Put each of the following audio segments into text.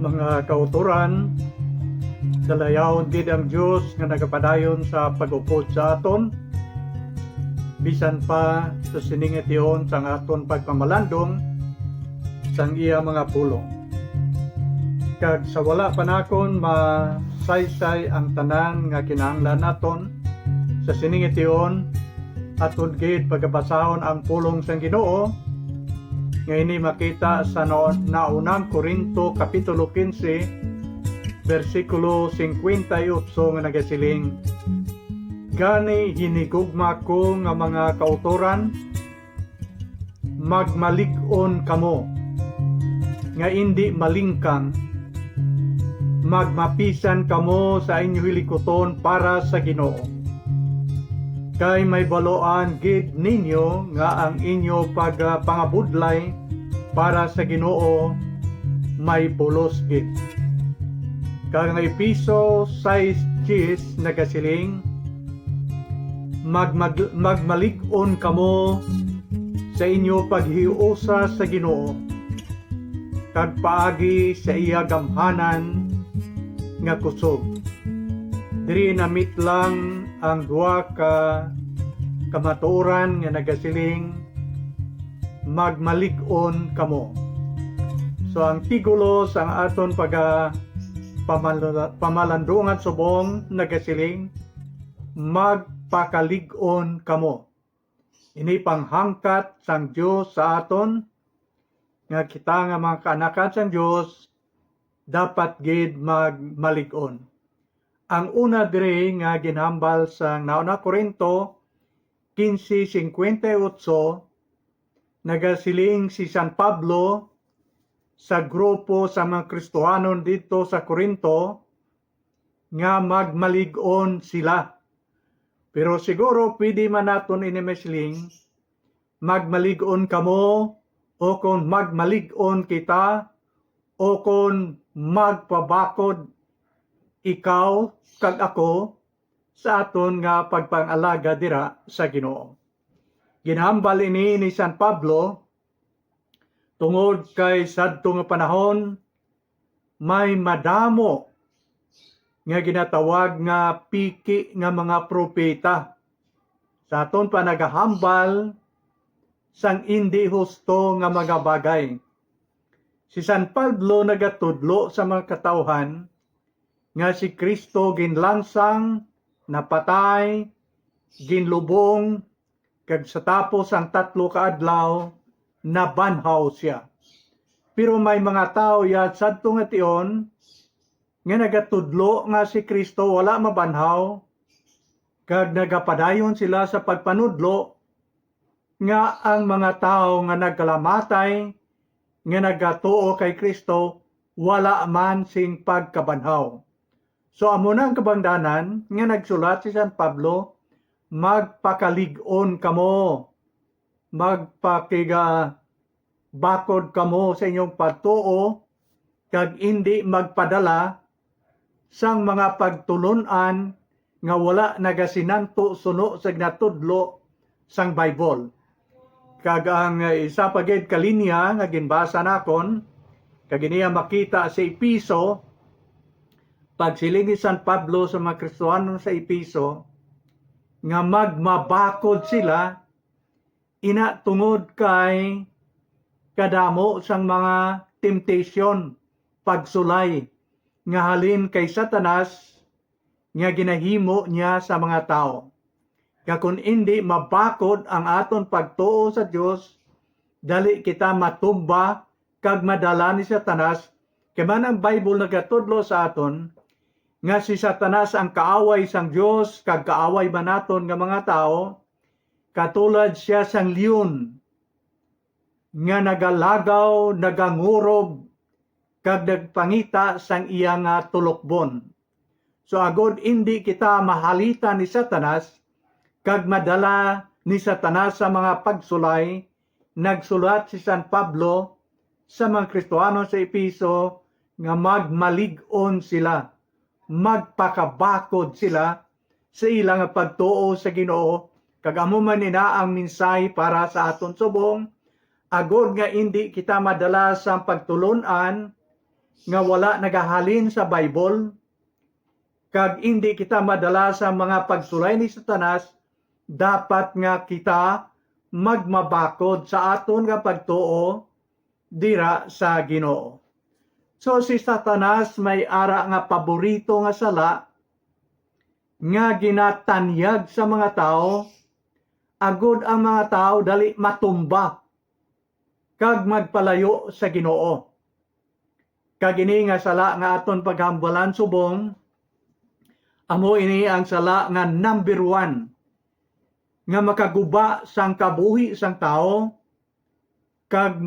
mga kauturan, dalayawon gid ang Dios nga nagapadayon sa pag-upod sa aton, bisan pa sa siningitiyon sang aton pagpamalandong sang iya mga pulong. Kag sa wala panakon masaysay ang tanan nga kinahanglan naton sa siningitiyon, aton gid pagabasahon ang pulong sang Ginoo nga ini makita sa naunang Korinto kapitulo 15 versikulo 58 nga nagasiling, gani hinigugma ko nga mga kautoran, magmalig-on kamo nga indi malingkang, magmapisan kamo sa inyo hilikoton para sa Ginoo. Kay may baloan gid ninyo nga ang inyo pagpangabudlay para sa Ginoo may pulos gid. Kag nga Episo 6:10 nagasiling, magmalig-on kamo sa inyo paghiusa sa Ginoo, kag paagi sa iya gamhanan nga kusog. Diri namit lang ang duha ka kamatuoran nga nagasiling, magmalig-on kamo. So ang tigulo sa aton pamalandungan subong nagasiling, magpakalig-on kamo. Ini panghangkat sang Dios sa aton nga kita nga mga kaanakan sang Dios dapat gid magmalig-on. Ang una diri nga ginhambal sa nauna Korinto 15:58 nagasiling si San Pablo sa grupo sa mga Kristohanon dito sa Korinto nga magmalig-on sila. Pero siguro pwede man naton inimesling, magmalig-on kamo, o kung magmalig-on kita, o kung magpabakod ikaw kag ako sa aton nga pagpangalaga dira sa Ginoo. Ginhambal ini ni San Pablo tungod kay sadto nga panahon may madamo nga ginatawag nga piki nga mga propeta sa aton pa nagahambal sang indi husto nga mga bagay. Si San Pablo nagatudlo sa mga katawhan nga si Kristo ginlansang, napatay, ginlubong, kag sa tapos ang 3 ka adlaw nabanhaw siya. Pero may mga tao yat sadto nga tion nga nagatudlo nga si Kristo wala mabanhaw, kag nagapadayon sila sa pagpanudlo nga ang mga tao nga nagkalamatay nga nagatuo kay Kristo wala man sing pagkabanhaw. So amo na ang kabangdanan nga nagsulat si San Pablo, magpakalig-on kamo, bakod kamo sa inyong pagtuo, kag hindi magpadala sang mga pagtulunan nga wala nagasinanto suno sa gnatudlo sang Bible. Kag ang isa pa gid kalinya nga ginbasa nakon, kag iniya makita sa Episo, pagsiling ni San Pablo sa mga Kristohanon sa Episo, nga magmabakod sila ina tungod kay kadamo sang mga temptation, pagsulay nga halin kay Satanas nga ginahimo niya sa mga tao. Kung hindi mabakod ang aton pagtuo sa Dios, dali kita matumba kag madala ni Satanas. Kaya man ang Bible nagatudlo sa aton nga si Satanas ang kaaway sang Dios kag kaaway man naton nga mga tao, katulad siya sang leon nga nagalagaw, nagangurog kag nagpangita sang iya nga tulokbon. So agod hindi kita mahalita ni Satanas kag madala ni Satanas sa mga pagsulay, nagsulat si San Pablo sa mga Kristohanon sa Episo nga magmalig-on sila, magpakabakod sila sa ilang pagtuo sa Ginoo, kag amo man nina ang minsay para sa aton subong, agod nga hindi kita madala sa pagtulunan nga wala nagahalin sa Bible, kag hindi kita madala sa mga pagsulay ni Satanas, dapat nga kita magmabakod sa aton nga pagtuo dira sa Ginoo. So si Satanas may ara nga paborito nga sala nga ginatanyag sa mga tao, agud ang mga tao dali matumba kag magpalayo sa Ginoo. Kag ini nga sala nga aton paghambalan subong, amo ini ang sala nga number 1 nga makaguba sang kabuhi sang tao kag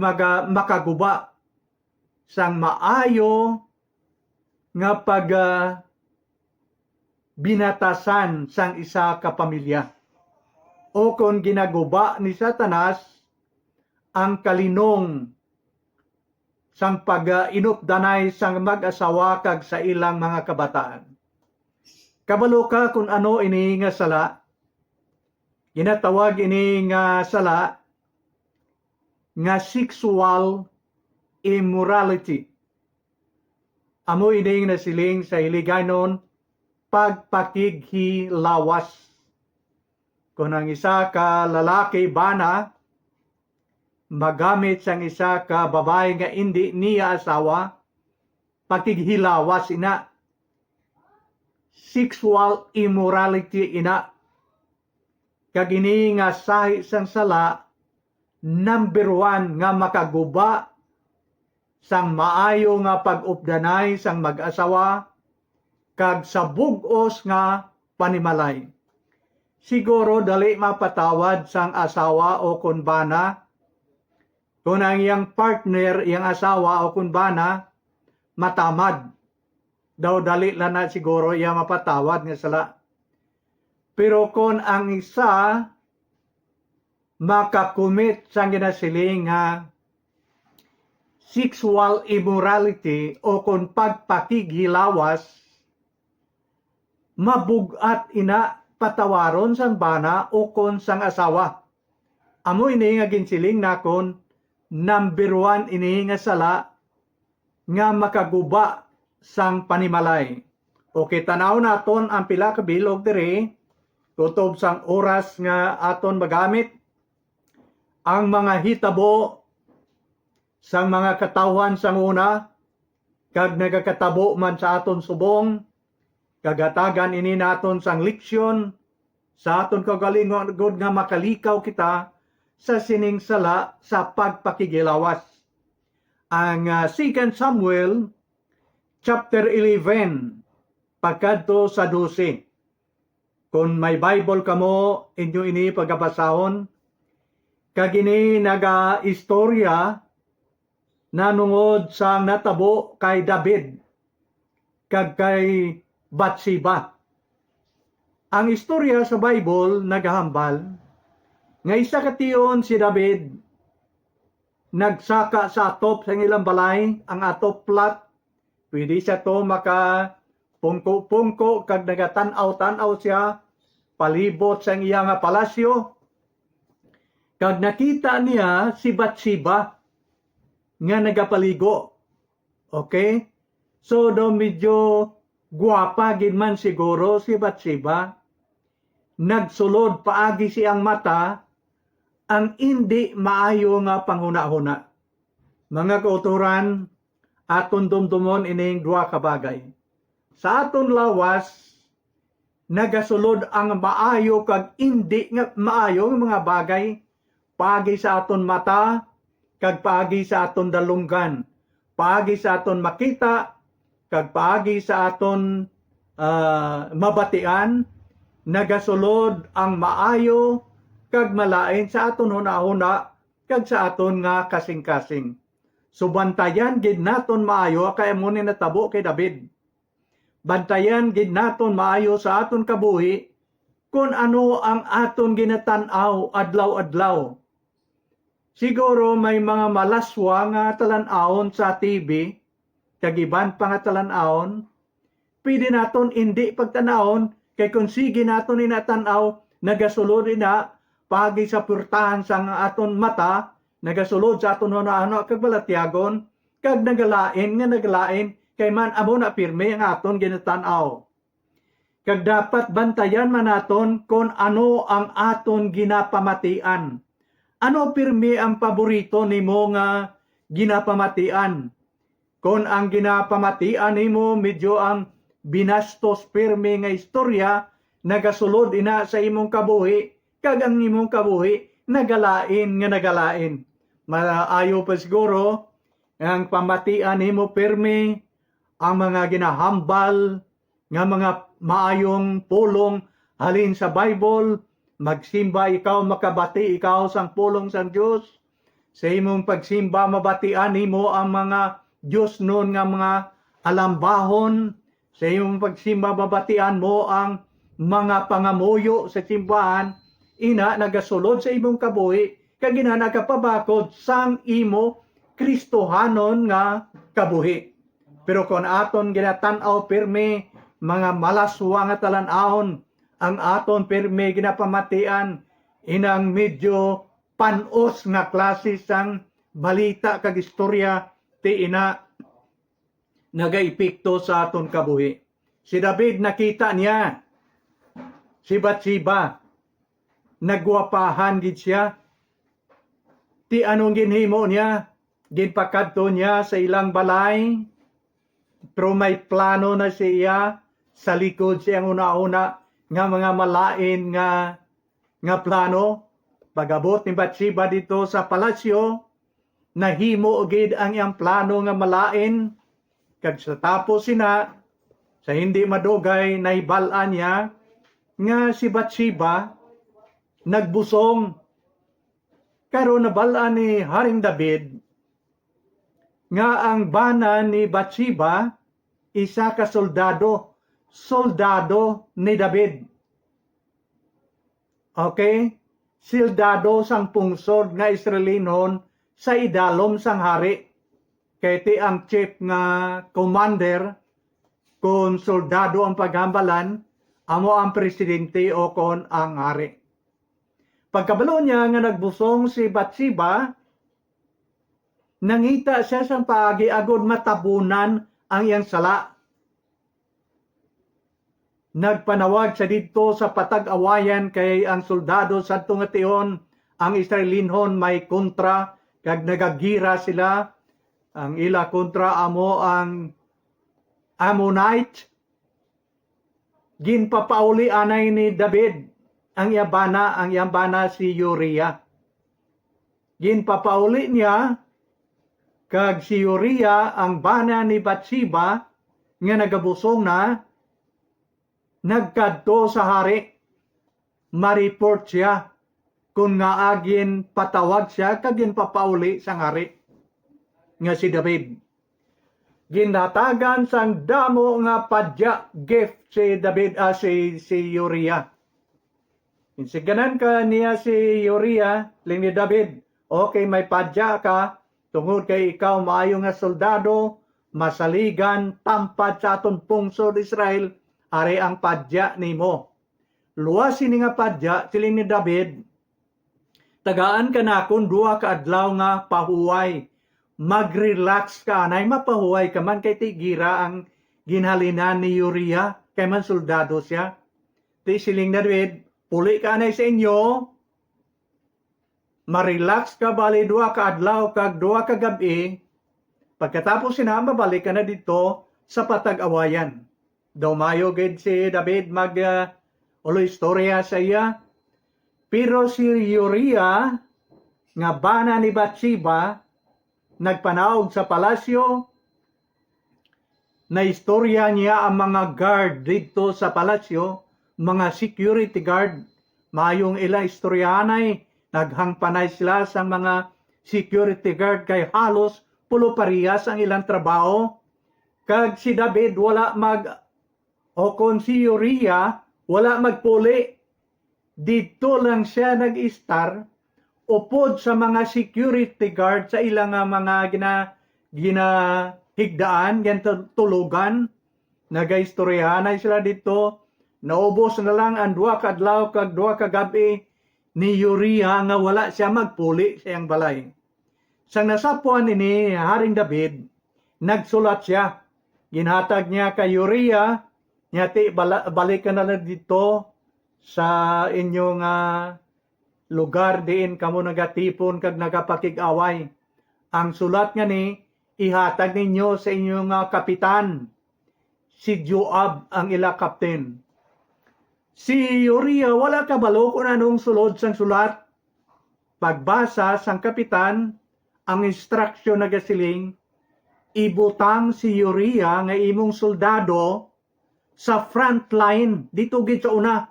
makaguba sang maayo nga pag binatasan sang isa ka pamilya. O kung ginaguba ni Satanas ang kalinong sang pag-inupdanay sang mag-asawa kag sa ilang mga kabataan. Kabalo ka kung ano ini nga sala. Ginatawag ini nga sala nga sexual immorality. Amo ini nga siling sa Hiliganon, pagpakighilawas. Kung ang isa ka lalaki bana magamit sang isa ka babae nga hindi niya asawa, pakighilawas ina. Sexual immorality ina. Kagini nga sahi sang sala, number 1 nga makaguba sang maayo nga pag-updanay sang mag-asawa kag sa bug-os nga panimalay. Siguro dali mapatawad sang asawa o kunbana kung ang iyang partner, iyang asawa o kunbana matamad. Daw dali lang na siguro iya mapatawad nga sala. Pero kung ang isa makakumit sang ginasiling nga sexual immorality o kung pagpakighilawas, mabugat ina patawaron sang bana o kung sang asawa. Amo ini nga ginsiling nakon, number 1 ini nga sala nga makaguba sang panimalay. Okay, tanaw naton ang pila ka bilog diri, kutob sang oras nga aton magamit, ang mga hitabo sang mga katawhan sang una, kag nagakatabo man sa aton subong, kagatagan ini naton sang leksyon, sa aton kagalingon gud nga makalikaw kita sa sining sala sa pagpakigilawas. Ang 2 Samuel chapter 11 pagkadto sa 12. Kung may Bible kamo, inyo ini pagabasahon, kag ini naga-istorya nanungod sang natabo kay David kag kay Bathsheba. Ang istorya sa Bible nagahambal nga isa kation si David nagsaka sa atop sa ilang balay, ang atop plat, pwede siya to maka pungko-pungko kag nagatanaw-tanaw siya palibot sa iya nga palasyo. Kag nakita niya si Bathsheba nga nagapaligo. Okay? So do medyo guwapa gid man siguro si Bathsheba. Nagsulod paagi siyang mata, ang hindi maayo nga panghuna-huna. Mga kauturan, aton dumdumon ining duha ka bagay. Sa aton lawas, nagasulod ang maayo kag hindi nga maayo nga mga bagay paagi sa aton mata kag paagi sa aton dalunggan, paagi sa aton makita kag paagi sa aton mabatian, nagasulod ang maayo kag malain sa aton huna-huna kag sa aton nga kasing-kasing. So bantayan gid naton maayo kay amo ni natabo kay David. Bantayan gid naton maayo sa aton kabuhi kung ano ang aton ginatan-aw adlaw-adlaw. Siguro may mga malaswa nga talan-awon sa TV, kag iban pa nga talan-awon, pwede naton hindi pagtanawon kay kung sige naton inatan-aw, nagasulod ina pagi sa purtahan sa aton mata, nagasulod sa aton huna-huna kag balatyagon, kag nagalain kay man amo na pirme ang aton ginatanaw. Kag dapat bantayan man naton kung ano ang aton ginapamatian. Ano pirme ang paborito nimo nga ginapamatian? Kung ang ginapamatian nimo medyo ang binastos pirme nga istorya, nagasulod ina sa imong kabuhi, kag ang imong kabuhi nagalain. Maayo pa siguro ang pamatian nimo pirme ang mga ginahambal nga mga maayong pulong halin sa Bible, magsimba ikaw, makabati ikaw sang pulong sang Dios. Sa imong pagsimba mabatian nimo ang mga Dios nun nga mga alambahon. Sa imong pagsimba mabatian mo ang mga pangamuyo sa simbahan, ina nagasulod sa imong kabuhi kag ina nagapabakod sang imo Kristohanon nga kabuhi. Pero kung aton ginatan-aw pirme mga malaswa nga talan-ahon, ang aton pirme ginapamatian, inang medyo panos nga klase sang balita kag istorya ti ina nagaepekto sa aton kabuhi. Si David nakita niya si Bathsheba, nagwapahan gid siya. Ti anong ginhimo niya? Ginpakadto niya sa ilang balay, pero may plano na siya sa likod siyang una-una nga mga malain nga plano. Pagabot ni Bathsheba dito sa palasyo, nahimo gid ang iyang plano nga malain. Kag sa tapos sina, sa hindi madugay, nahibalaan niya nga si Bathsheba nagbusong. Karon nabalaan ni Haring David nga ang bana ni Bathsheba isa ka soldado ni David. Okay? Soldado sang pungsod nga Israelinon sa idalom sang hari. Kaya ti ang chief nga commander kung soldado ang paghambalan, amo ang presidente o kon ang hari. Pagkabalo niya nga nagbusong si Bathsheba, nangita siya sa paagi agod matabunan ang iyang sala. Nagpanawag siya dito sa patag-awayan kay ang soldado sa tungation ang Israelinhon may kontra kag nagagira sila. Ang ila kontra amo ang Ammonite. Ginpapauli anay ni David ang iyang bana si Uriah. Ginpapauli niya kag si Uriah ang bana ni Bathsheba nga nagabusong na, nagkadto sa hari. Ma-report siya kung nga agin patawag siya kag ginpapauli sang hari nga si David. Ginhatagan sang damo nga padya gift si David si Uriah. Insiganan ka niya si Uriah ling ni David, okay, may padya ka tungod kay ikaw maayo nga soldado, masaligan tampad sa aton pungsod Israel, ari ang padya nimo. Luwas ini nga padya siling ni David, tagaan ka na akong 2 ka adlaw nga pahuway. Mag-relax ka, anay mapahuway ka man kay tigira ang ginhalinan ni Uriah, kay man soldado siya. Ti siling David, puli ka anay sa inyo, ma-relax ka bali 2 ka adlaw kag 2 ka gabi, pagkatapos sinama balik ka na dito sa patag-awayan. Dumayo gid si David ulo istorya sa iya. Pero si Uriah nga bana ni Bathsheba nagpanawag sa palasyo, na istorya niya ang mga guard dito sa palasyo, mga security guard, mayong ila istoryanay, naghangpanay sila sa mga security guard kay halos pulo parehas ang ilang trabaho. Kag si David kung si Uriah wala magpuli, dito lang siya nag-star upod sa mga security guard sa ilang mga ginahigdaan, tulugan. Nagaistoryahanay sila dito. Naubos na lang ang 2 ka adlaw kag 2 ka gabi ni Uriah nga wala siya magpuli sa iyang balay. Sang nasapuan ini Haring David, nagsulat siya. Ginhatag niya kay Uriah, nyati balik ka na lang dito sa inyong lugar diin kamo nagatipon kag nagapakig-away. Ang sulat nga ni ihatag ninyo sa inyong kapitan. Si Joab ang ila kapten. Si Uriah wala kabalo kung anong sulod sang sulat. Pagbasa sang kapitan, ang instruksyon nagasiling, ibutang si Uriah nga imong soldado sa front line dito gid sa una.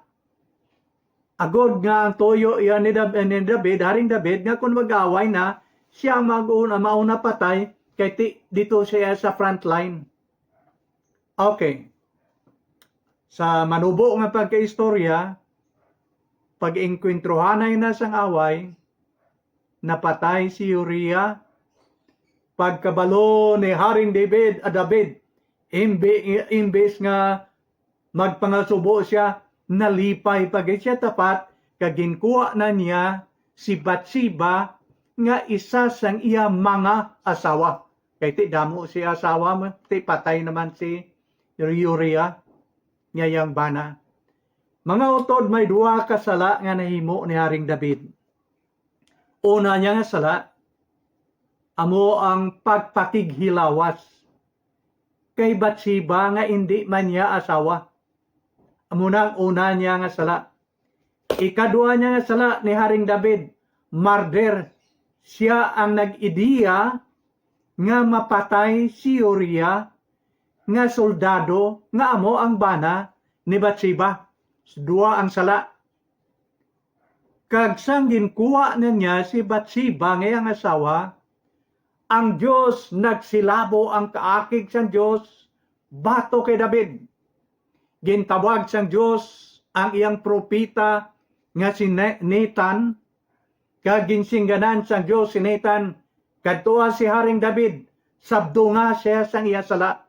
Agod nga ang toyo iyan ni David, Haring David, nga kung mag-away na, siya mauna patay, kay dito siya sa front line. Okay. Sa manubo nga pagkaistorya, pag-inkwentrohanay na sang away, napatay si Uriah. Pagkabalo ni Haring David, imbes nga magpangasubo siya, nalipay pag siya tapat, kaginkuha na niya si Bathsheba nga isa sang iya mga asawa. Kaya ti damo si asawa mo, ti patay naman si Uriah, ngayang bana. Mga utod, may duwa ka sala nga nahimo ni Haring David. Una niya nga sala, amo ang pagpakighilawas kay Bathsheba nga hindi man niya asawa. Amo na ang una niya nga sala. Ikadua niya nga sala ni Haring David, murder. Siya ang nag-ideya nga mapatay si Uriah nga soldado nga amo ang bana ni Bathsheba. Dua ang sala. Kag sang ginkuha na niya si Bathsheba nga ang asawa, ang Diyos nagsilabo ang kaakig sang Diyos bato kay David. Gintawag sang Diyos ang iyang propita nga si Nathan, kag ginsingganan sang Diyos si Nathan, kadtua si Haring David, sabdo nga siya sang iya sala.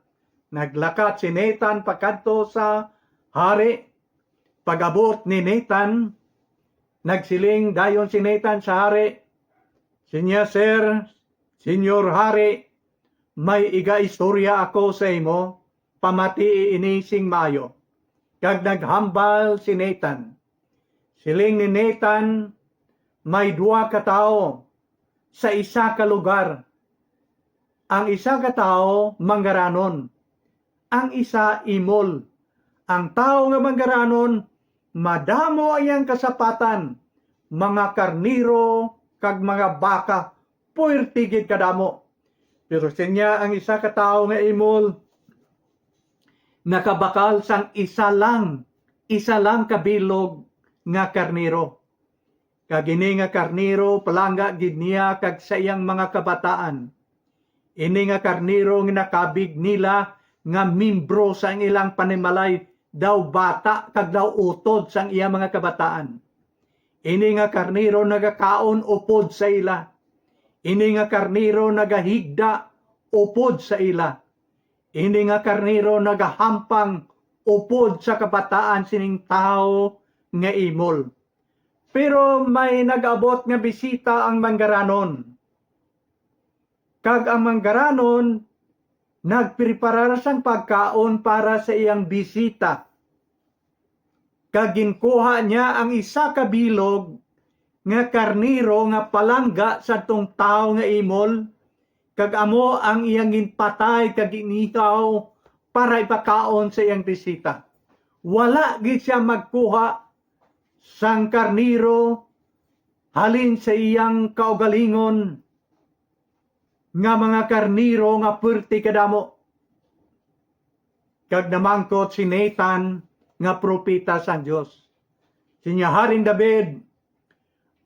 Naglakat si Nathan pagkadto sa hari. Pagabot ni Nathan, nagsiling dayon si Nathan sa hari, Senyor Hari, may iga-istorya ako sa imo, pamati inising maayo. Kag naghambal si Nathan. Siling ni Nathan, may dua ka tao sa isa ka lugar. Ang isa ka tao manggaranon, ang isa imol. Ang tao nga manggaranon, madamo ayang kasapatan, mga karniro kag mga baka, puertigid kadamo. Pero sinya ang isa ka tao nga imol, nakabakal sang isa lang kabilog nga karniro. Kag ini nga karniro palangga gid niya kag sa iyang mga kabataan. Ini nga karniro nga nakabig nila nga membro sa ilang panimalay, daw bata kag daw utod sang iya mga kabataan. Ini nga karniro nagakaon upod sa ila. Ini nga karniro nagahigda upod sa ila. Ini nga karniro nagahampang upod sa kabataan sining tao nga imol. Pero may nag-abot nga bisita ang manggaranon. Kag ang manggaranon nagpreparar sang pagkaon para sa iyang bisita. Kag ginkuha niya ang isa ka bilog nga karniro nga palangga sa tong tao nga imol, kag amo ang iyang ginpatay kag inihaw para ipakaon sa iyang bisita. Wala gid siya magkuha sang karniro halin sa iyang kaugalingon nga mga karniro nga puerte kadamo. Kag namangkot si Nathan nga propeta sang Dios. Sinya, Haring David,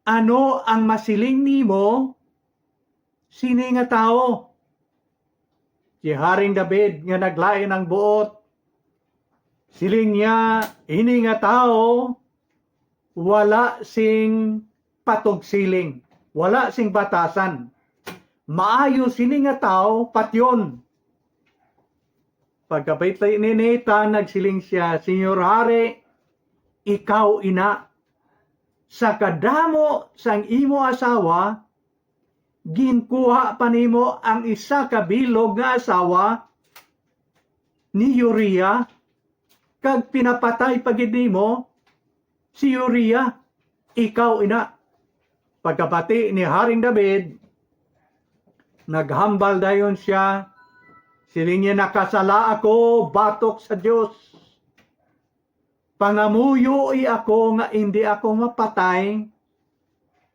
ano ang masiling nimo? Sini nga tao? Si Haring David nga naglain ang buot, siling niya, ini nga tao, wala sing patugsiling, wala sing batasan. Maayo sini nga tao, patyon. Pagkapitay ni Nathan, nagsiling siya, Senyor Hari, ikaw ina, sa kadamo sang imo asawa, ginkuha pa nimo ang isa ka bilog nga asawa ni Uriah, kag pinapatay pagid nimo si Uriah, ikaw ina. Pagkapati ni Haring David, naghambal dayon siya, siling niya, nakasala ako batok sa Dios. Pangamuyo ako nga hindi ako mapatay,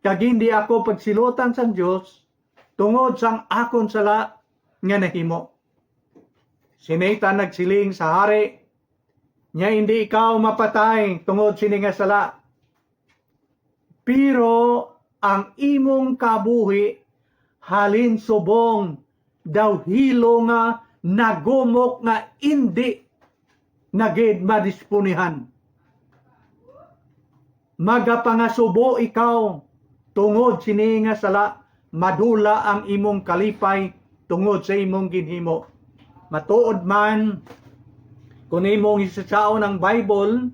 kag hindi ako pagsilutan sa Dios tungod sang akon sala nga nahimo. Si Nathan nagsiling sa hari, nya hindi ikaw mapatay tungod sini nga sala. Pero ang imong kabuhi halin subong daw hilo nga nagumok nga hindi nagid madispunihan. Magapangasubo ikaw tungod sini nga sala, madula ang imong kalipay tungod sa imong ginhimo. Matuod man kung imong isasaon ang Bible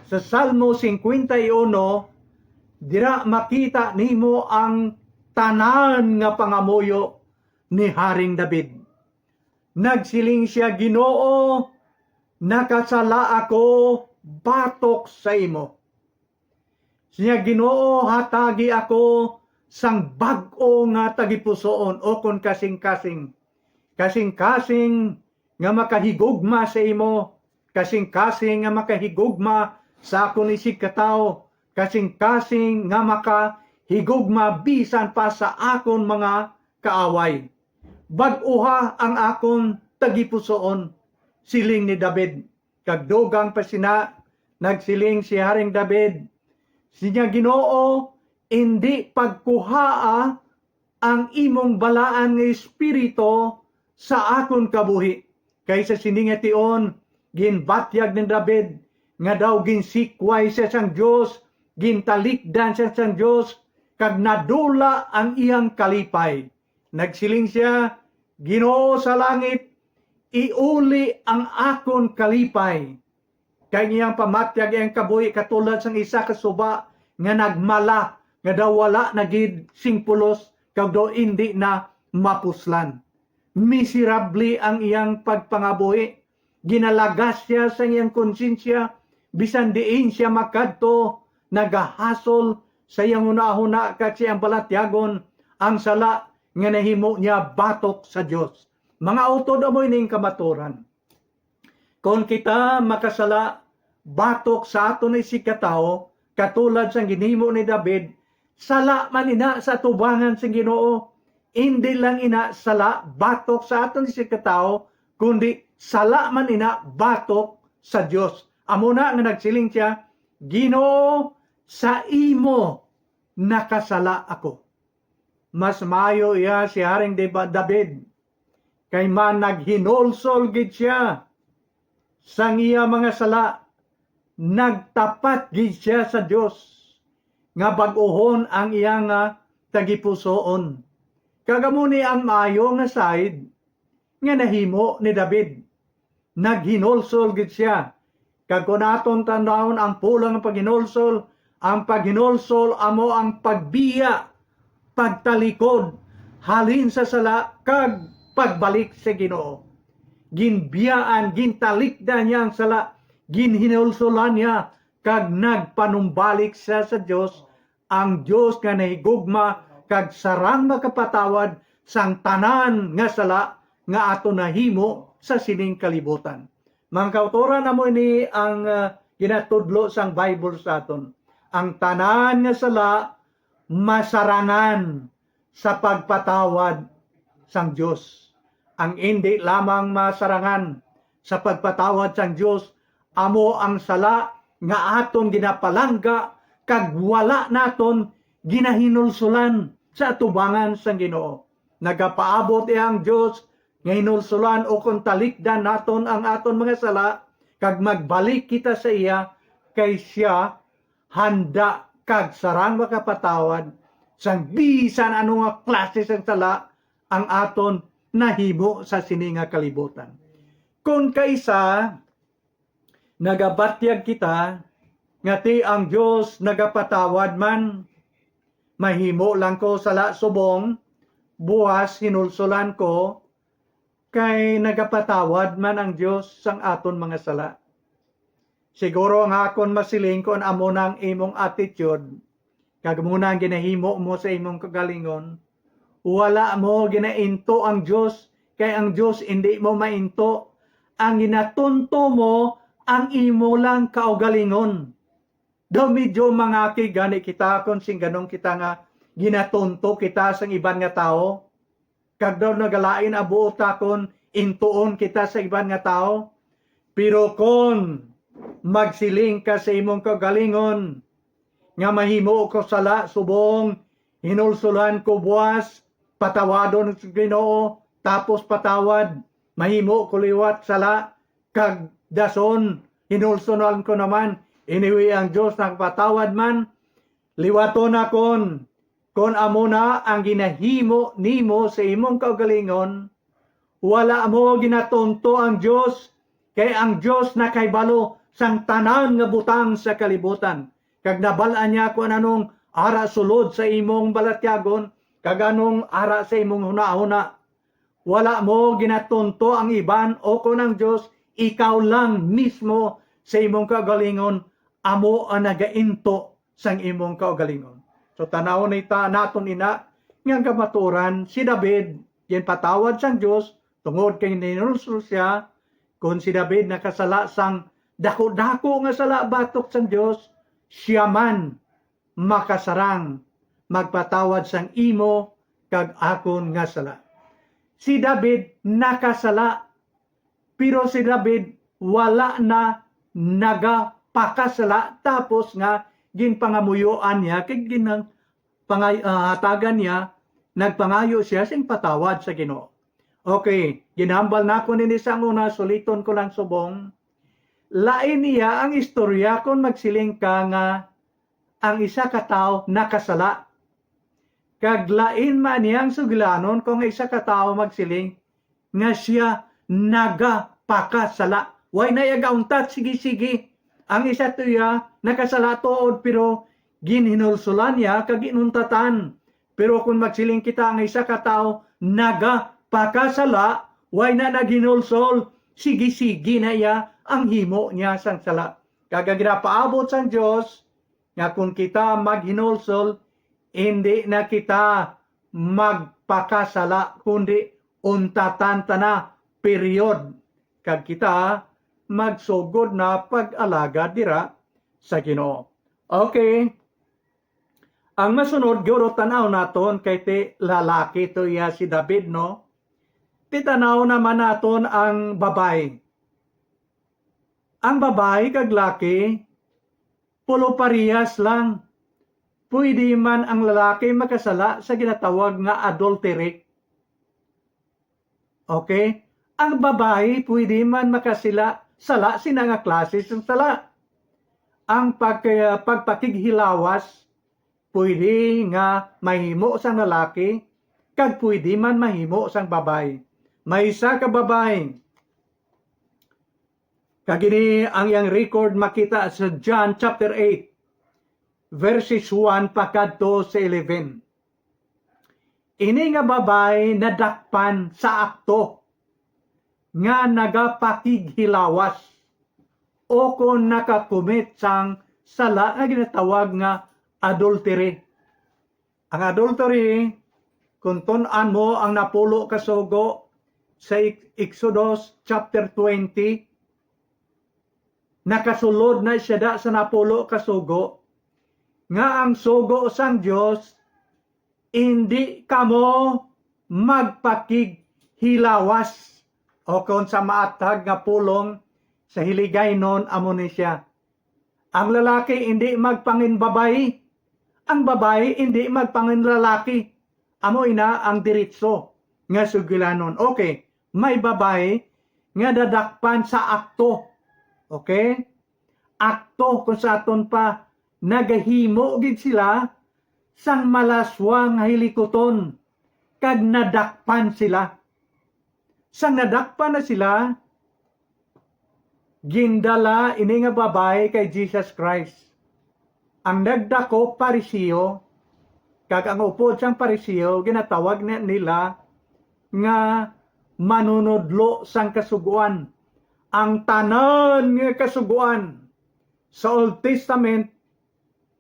sa Salmo 51, dira makita nimo ang tanan nga pangamuyo ni Haring David. Nagsiling siya, Ginoo, nakasala ako batok sa imo. Siya, Ginoo, hatagi ako sang bag-o nga tagipusoon o kon kasing-kasing. Kasing-kasing nga makahigugma sa imo, kasing-kasing nga makahigugma sa akon isig katao, kasing-kasing nga makahigugma bisan pa sa akon mga kaaway. Bag-uha ang akon tagipusoon, siling ni David. Kagdugang pa sina, nagsiling si Haring David, siya, Ginoo, hindi pagkuhaa ang imong balaan nga espiritu sa akon kabuhi. Kaysa siningation, ginbatyag ni David, nga daw ginsikway siya sang Diyos, gintalikdan siya sang Diyos, kag nadula ang iyang kalipay. Nagsiling siya, Ginoo sa langit, iuli ang akon kalipay. Kay iyang pamatyag iyang kabuhi katulad sang isa ka suba nga nagmala, nga daw wala nagid singpulos, kag daw hindi na mapuslan. Miserable ang iyang pagpangabuhi. Ginalagas siya sa iyang konsensya, bisan diin siya makadto, nagahasol sa iyang una-una kag siyang balatyagon ang sala nga nahimo niya batok sa Dios. Mga utod amoy ning kamaturan. Kung kita makasala batok sa aton isig katao, katulad sang ginhimo ni David, sala man ina sa tubangan sang Ginoo. Hindi lang ina sala batok sa aton isig katao, kundi sala man ina batok sa Dios. Amo na nga nagsiling siya, Ginoo, sa imo nakasala ako. Mas mayo iya si Haring David, kay man naghinulsol gid siya sang iya mga sala, nagtapat gid siya sa Dios, nga bag-ohon ang iyang tagipusoon. Kagamuni ang maayo nga side nga nahimo ni David. Naghinulsol gid siya. Kag kun aton tandawon ang pulang ng paghinulsol, ang paghinulsol amo ang pagbiya, pagtalikod, halin sa sala, kag pagbalik sa Ginoo. Ginbiyaan, gintalikdan niya ang sala, ginhinulsolan niya, kag nagpanumbalik siya sa Dios, ang Dios nga nahigugma, kag sarang makapatawad sang tanan nga sala nga ato nahimo sa sining kalibutan. Mga kautoran amo ini ang ginatudlo sang Bible sa aton. Ang tanan nga sala masarangan sa pagpatawad sang Dios. Ang hindi lamang masarangan sa pagpatawad sang Dios, amo ang sala nga aton ginapalangga kag wala naton ginahinulsulan sa atubangan sang Ginoo. Nagapaabot ang Dios nga hinulsulan o kung talikdan naton ang aton mga sala, kag magbalik kita sa iya, kay siya handa kag sarang makapatawad sang bisan ano nga klase sang sala ang aton nahimo sa sininga kalibutan. Kung kaysa nagabatyag kita ngati ang Dios nagapatawad man, mahimo lang ko sala subong, buwas hinulsulan ko, kay nagapatawad man ang Dios sang aton mga sala. Siguro nga akon masiling kon amo nang imong attitude, kag muna ang ginahimo mo sa imong kagalingon, wala mo ginainto ang Dios, kay ang Dios hindi mo mainto. Ang ginatunto mo ang imo lang kaugalingon. Daw medyo mangaki gani kita kon sing ganong kita nga ginatunto kita sang iban nga tao. Kag daw nagalain abuot kon intuon kita sa iban nga tao. Pero kon magsiling ka sa imong kagalingon, nga mahimo ko sala subong, hinulsulan ko buwas, patawadon sa Ginoo, tapos patawad, mahimo ko liwat sala, kag dason, hinulsulan ko naman, iniwi ang Diyos nagpatawad man, liwaton akon, kon amo na ang ginahimo nimo sa imong kaugalingon, wala mo ginatonto ang Diyos, kay ang Diyos na kaybalo sang tanan nga butang sa kalibutan. Kag nabalaan niya kung anong ara sulod sa imong balatyagon, kag anong ara sa imong hunahuna. Wala mo ginatunto ang iban o kung ang Diyos, ikaw lang mismo sa imong kaugalingon, amo ang nagainto sang imong kaugalingon. So tanaw na naton ina, nga kamaturan, si David, yan patawad sang Diyos, tungod kay ninulsul siya, kung si David nakasala sang dako-dako nga sala batok sang Dios, siya man makasarang magpatawad sang imo kag akon nga sala. Si David nakasala, pero si David wala na nagapakasala, tapos nga ginpangamuyuan niya kag hatagan niya, nagpangayo siya sing patawad sa Ginoo. Okay, ginhambal na ko nini sa una, suliton ko lang subong. Lain niya ang istorya kung magsiling ka nga ang isa ka tao nakasala. Kag lain man niyang suglanon kung isa ka tao magsiling nga siya nagapakasala. Way na yagauntat, sige. Ang isa tuya nakasala tuod pero ginhinulsulan niya kag inuntatan. Pero kung magsiling kita ang isa ka tao nagapakasala, way na naghinulsol, sige na iya ang himo niya sang sala. Kag ginapaabot sang Dios nga kung kita maghinulsol, hindi na kita magpakasala kundi untatan ta na period. Kag kita magsugod na pag-alaga dira sa Ginoo. Okay. Ang masunod gyud tanaw naton kay ti lalaki to ya si David, no? Titanaw naman naton ang babay. Ang babae kag laki, pulo parehas lang. Pwede man ang lalaki makasala sa ginatawag nga adultery. Okay? Ang babae pwede man makasala sina nga klase ng sala. Ang pagpakighilawas, pwede nga mahimo sang lalaki, kag pwede man mahimo sang babae. May isa ka babae. Kagini ang yang record makita sa John chapter 8 verses 1 pakadto sa 11. Ini nga babae nadakpan sa akto nga nagapakighilawas o kung nakakumit sang sala nga ginatawag nga adultery. Ang adultery, kung tunan mo ang napulo kasugo sa Exodus chapter 20, nakasulod na siya sa napulo kasugo, nga ang sugo sang Dios hindi kamo magpakighilawas o kung sa maatag nga pulong sa hiligay non amo ni siya. Ang lalaki hindi magpangin babae, ang babae hindi magpangin lalaki. Amo ina ang diretso nga sugilanon. Okay, may babae nga dadakpan sa akto. Okay? Akto kung sa aton pa nagahimo gid sila sang malaswang hilikoton kag nadakpan sila. Sang nadakpan na sila, gindala ini nga babae kay Jesus Christ. Ang nagdako Pariseo, Kag ang upod sang Pariseo ginatawag na nila nga manunodlo sang kasuguan. Ang tanan nga kasuguan sa Old Testament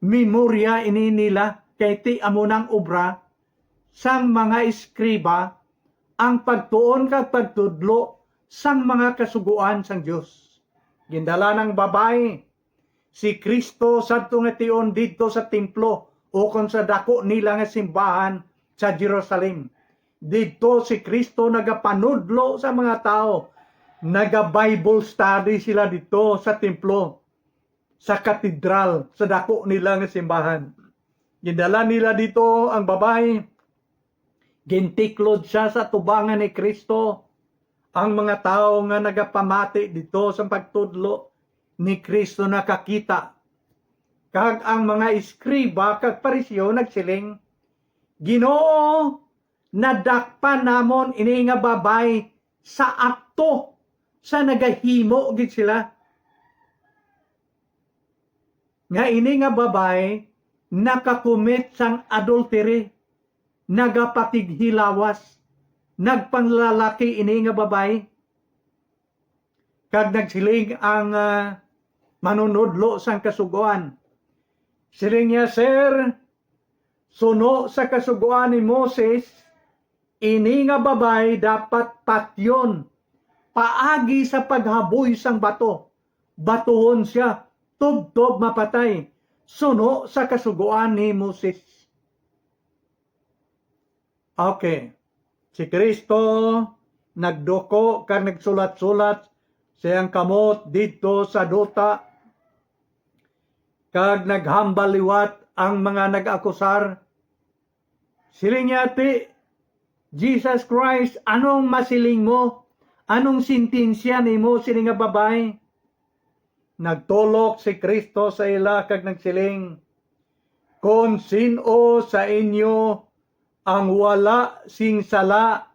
memorya ini nila kay ti amo nang obra sang mga eskriba ang pagtuon kag pagtudlo sang mga kasuguan sang Dios. Gindala ng babae si Kristo sadto nga tion didto sa templo o kon sa dako nila nga simbahan sa Jerusalem. Didto si Kristo nagapanudlo sa mga tao. Naga-Bible study sila dito sa templo, sa katedral, sa dako nila nga simbahan. Gindala nila dito ang babae. Gintiklod siya sa tubangan ni Kristo. Ang mga tao nga nagapamati dito sa pagtudlo ni Kristo nakakita. Kag ang mga eskriba kag Pariseo nagsiling, Ginoo, nadakpan namon ini nga babay sa akto sa nagahimo gid sila. Nga ini nga babay nakakumit sang adultery, nagapatighilawas, nagpanglalaki ini nga babay. Kag nagsiling ang manunudlo sang kasuguan. Siling niya, Sir, suno sa kasuguan ni Moses, ini nga babay dapat patyon, paagi sa paghaboy sang bato. Batuhon siya, tub-tub mapatay, suno sa kasuguan ni Moses. Okay, si Kristo nagdoko kag nagsulat-sulat siyang kamot dito sa duta, kag naghambaliwat ang mga nag-akusar. Siling niya, Jesus Christ, anong masiling mo? Anong sintensya ni mo siling nga babay? Nagtulok si Kristo sa ila kag nagsiling, kung sino sa inyo ang wala sing sala,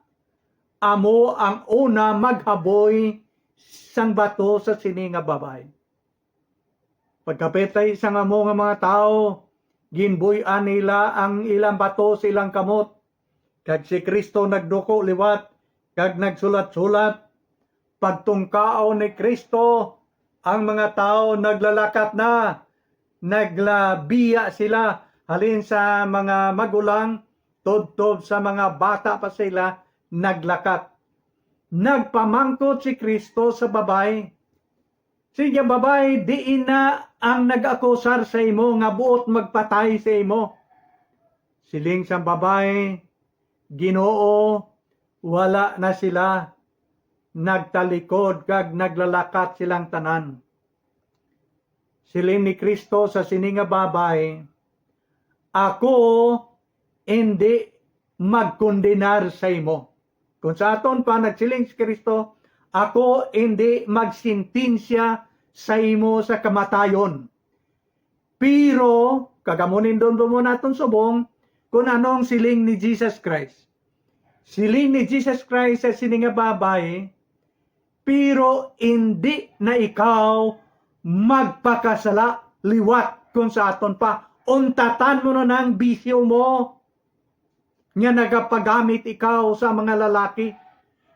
amo ang una maghaboy sang bato sa sining nga babay. Pagkapitay sa nga mo nga mga tao, ginbuyan nila ang ilang bato sa ilang kamot. Kag si Kristo nagduko liwat, kag nagsulat-sulat. Pagtungkao ni Kristo, ang mga tao naglalakat na, naglabiya sila, halin sa mga magulang, tod-tod sa mga bata pa sila, naglakat. Nagpamangkot si Kristo sa babay. Sige babay, di ina ang nag-akusar sa imo nga buot magpatay sa imo. Siling sa babay, Ginoo, wala na sila. Nagtalikod kag naglalakat silang tanan. Siling ni Kristo sa sininga babay, ako hindi magkondenar sa imo. Kung sa aton pa nagsiling si Kristo, ako hindi magsintensya sa imo sa kamatayon. Pero, kagamunin doon mo natin subong, kung anong siling ni Jesus Christ. Siling ni Jesus Christ sa sininga babay, pero hindi na ikaw magpakasala liwat kung sa aton pa. Untatan mo na ng bisyo mo, nga nagapagamit ikaw sa mga lalaki,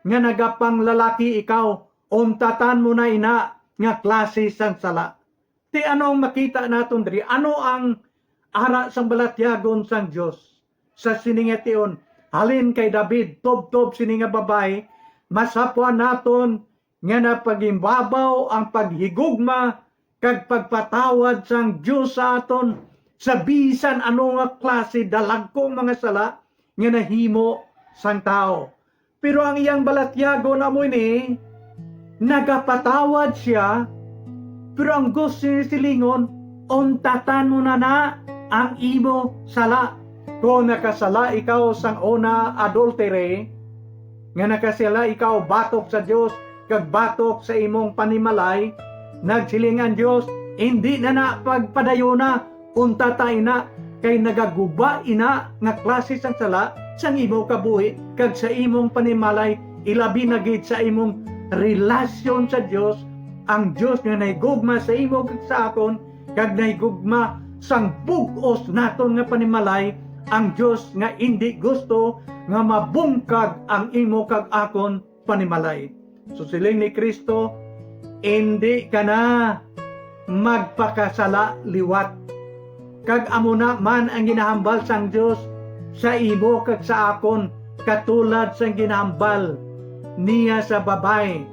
nga nagapang lalaki ikaw, untatan mo na ina nga klase sang sala. Ti anong makita naton diri? Ano ang ara sang balatyagon sang Dios sa siningation? Halin kay David, tob-tob sininga babay, masapwa naton nga napagimbabaw ang paghigugma kag pagpatawad sang Dios sa aton sa bisan ano nga klase dalagkong mga sala nga nahimo sang tao. Pero ang iyang balatyagon amo ini, nagapatawad siya, pero ang gusto niya silingon, untatan mo na ang imo sala. Kung nakasala ikaw sang una adultery, nga nakasala ikaw batok sa Dios, kag batok sa imong panimalay, nagsilingan Dios, hindi na pagpadayona, untatay na, kay nagaguba ina nga klase sang sala sang imo kabuhi kag sa imong panimalay, ilabi na gid sa imong relasyon sa Dios. Ang Dios nga nahigugma sa imo kag sa akon, kag nahigugma sang bug-os naton nga panimalay, ang Dios nga hindi gusto nga mabungkag ang imo kag akon panimalay. So siling ni Kristo, hindi ka na magpakasala liwat. Kag amo na man ang ginahambal sang Dios sa imo kag sa akon, katulad sang ginahambal niya sa babay.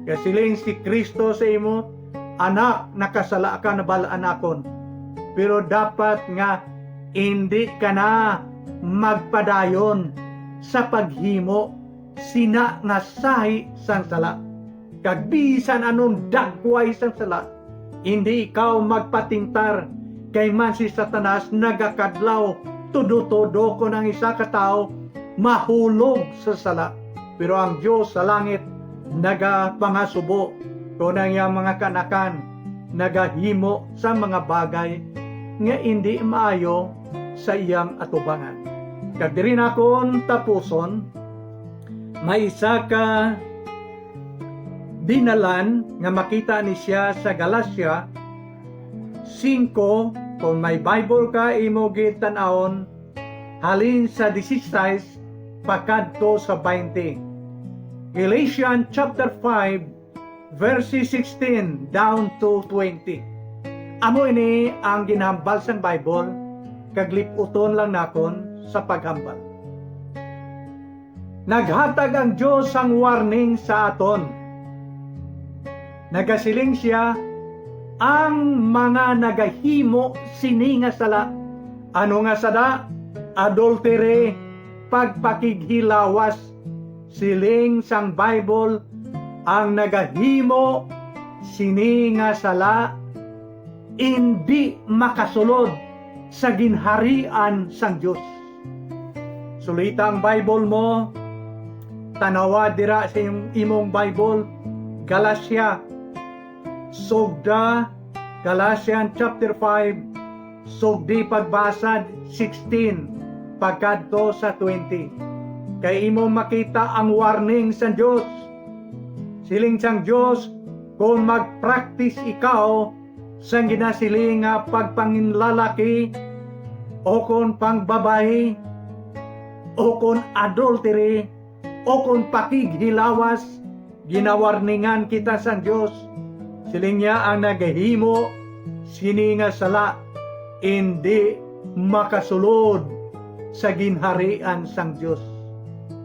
Kasiling si Kristo sa imo, anak, nakasala ka na balaan akon. Pero dapat nga hindi ka na magpadayon sa paghimo sina nga sahi sang sala. Kag bisan anong dakway sang sala, hindi ikaw magpatingtar kay man si Satanas nagakadlaw tudo-todo ko ng isa ka tao mahulog sa sala. Pero ang Diyos sa langit nagapangasubo kung ang iyang mga kanakan nagahimo sa mga bagay nga hindi maayo sa iyang atubangan. Kag diri nakon tapuson, may isa ka dinalan nga makita ni siya sa Galacia 5. Kung may Bible ka, imo gitan-awon halin sa 16 pakadto sa 20. Galatians chapter 5 verses 16 down to 20. Amo ini ang ginhambal sang Bible, kagliputon lang nakon sa paghambal. Naghatag ang Diyos ang warning sa aton. Nagasiling siya, ang mga nagahimo sini nga sala. Ano nga sada? Adultery, pagpakighilawas. Siling sang Bible, ang nagahimo sini nga sala, hindi makasulod sa ginharian sang Diyos. Sulita ang Bible mo, tanawa dira sa imong Bible, Galacia, sugda, Galatians chapter 5, sugdi pagbasa 16, pagkadto sa 20. Kay imo makita ang warning sa Diyos. Siling sang Diyos, kung mag-practice ikaw sa ginasiling nga pagpanginlalaki, o kung pangbabae, o kung adultery, o kung pakighilawas, ginawarningan kita sa Diyos. Siling niya ang nagahimo sini nga sala, hindi makasulod sa ginharian sang Diyos,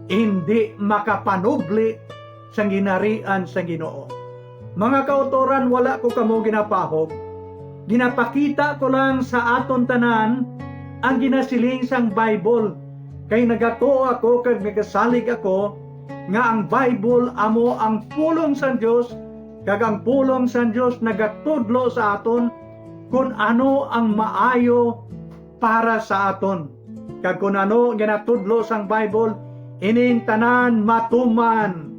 hindi makapanubli sa ginharian sang Ginoo. Mga kautoran, wala ko kamo ginapahog, ginapakita ko lang sa aton tanan ang ginasiling sang Bible. Kay nagato ako kag nagasalig ako nga ang Bible amo ang pulong sa Dios, kag ang pulong sa Dios nagatudlo sa aton kung ano ang maayo para sa aton. Kag kung ano ginatudlo sang Bible, ining tanan matuman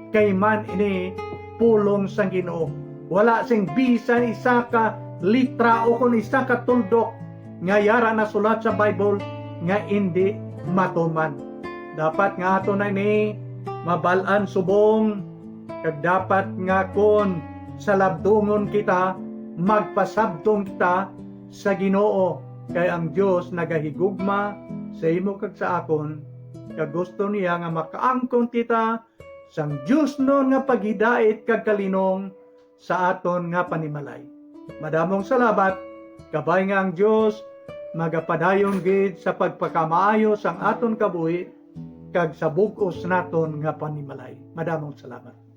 kay man ini pulong sang Ginoo. Wala sing bisan isa ka litra o kung isa ka tuldok nga yara na sulat sa Bible nga hindi matuman. Dapat nga ato na ni mabalaan subong, kag dapat nga kon sa labdungon kita, magpasabtong kita sa Ginoo. Kay ang Dios nagahigugma sa imo kag sa akon, kag gusto niya nga makaangkon kita sang Dios non nga paghidait kag kalinong sa aton nga panimalay. Madamong salamat, kabay nga ang Dios magapadayon gid sa pagpakamaayo sang aton kabuhi kag sa bug-os naton nga panimalay. Madamong salamat.